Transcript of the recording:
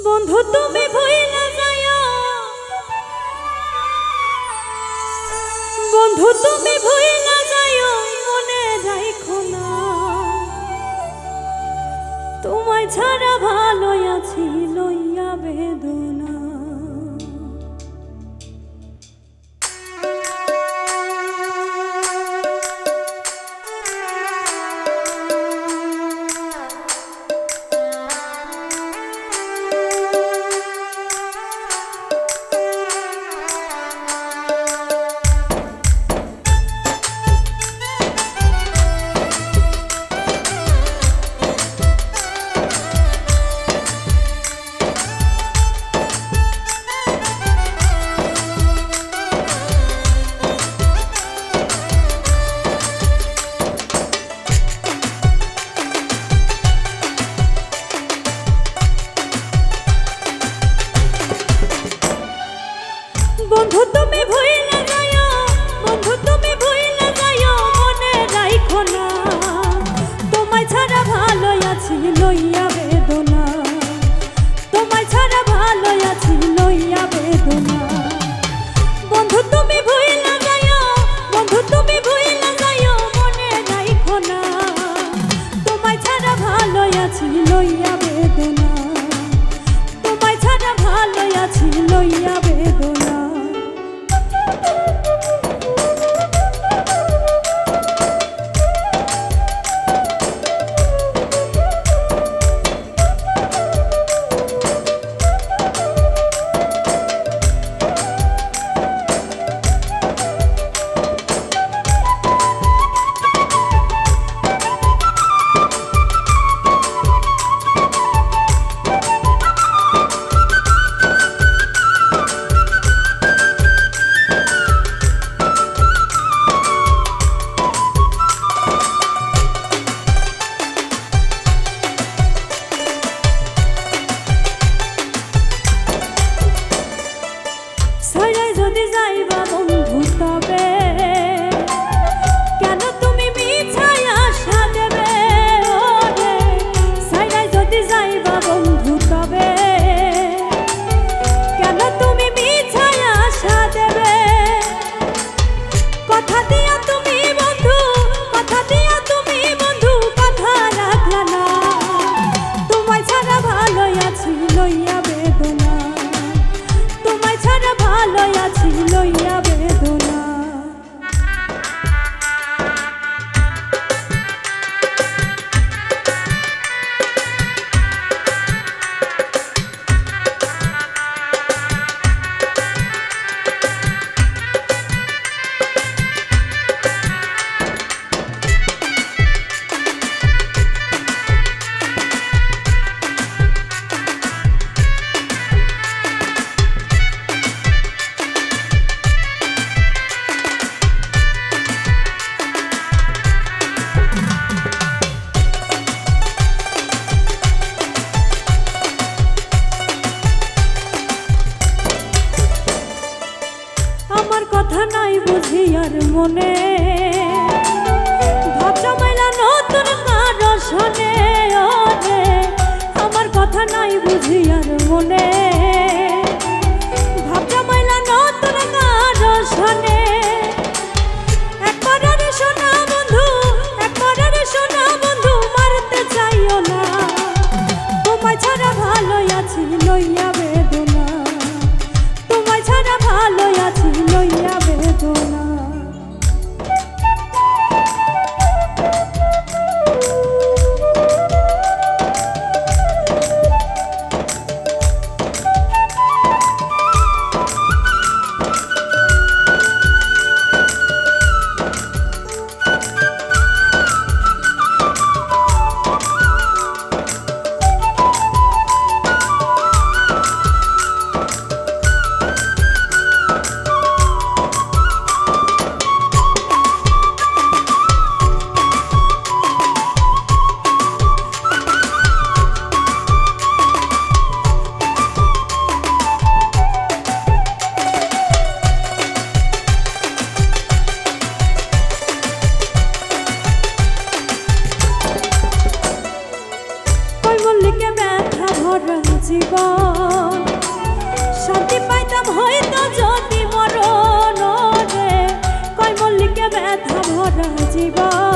বন্ধু তুমি ভুইলা যাইও, বন্ধু তুমি ভুইলা যাইও, মনে রাখো না তোমায় ছাড়া ভালো আছি লইয়া বেদনা। বন্ধু তুমি ভুইলা যাইও, বন্ধু তুমি ভুইলা যাইও, মনে রাখো না তোমায় ছাড়া ভালো আছি লইয়া বেদনা, তোমায় ছাড়া ভালো আছি লইয়া বেদনা। বন্ধু তুমি ভুইলা যাইও, বন্ধু তুমি ভুইলা যাইও, মনে রাখো না তোমায় ছাড়া ভালো আছি লইয়া বেদনা, তোমায় ছাড়া ভালো আছি লইয়া বেদনা। ছড়াই যদি যাইবা বন্ধু তবে কেন তুমি মিছাই আশা দেবে, ওরে ছড়াই যদি যাইবা বন্ধু তবে কেন তুমি মিছাই আশা দেবে। কথা দিয়া তুমি বন্ধু, কথা দিয়া তুমি বন্ধু কথা রাখলা না, তোমায় ছাড়া ভালো আছি লইয়া বেদনা, তোমায় ছাড়া ভালো আছি লইয়া বেদনা। আমার কথা নাই বুঝি আর মনে, ভাব জমাইলা নতুন কারো শোনে, ওরে আমার কথা নাই বুঝি আর মনে, ভাব জমাইলা নতুন কারো শোনে। একবার আরে শোনা বন্ধু, একবার আরে শোনা বন্ধু, মারতে চাইও না তোমায় ছাড়া ভালো আছি লইয়া বেদনা, তোমায় ছাড়া ভালো আছি লইয়া বেদনা। জীবন শান্তি পাইতাম হয়তো যদি মরণ রে কয় মল্লিকে ব্যথা ভরা জীবন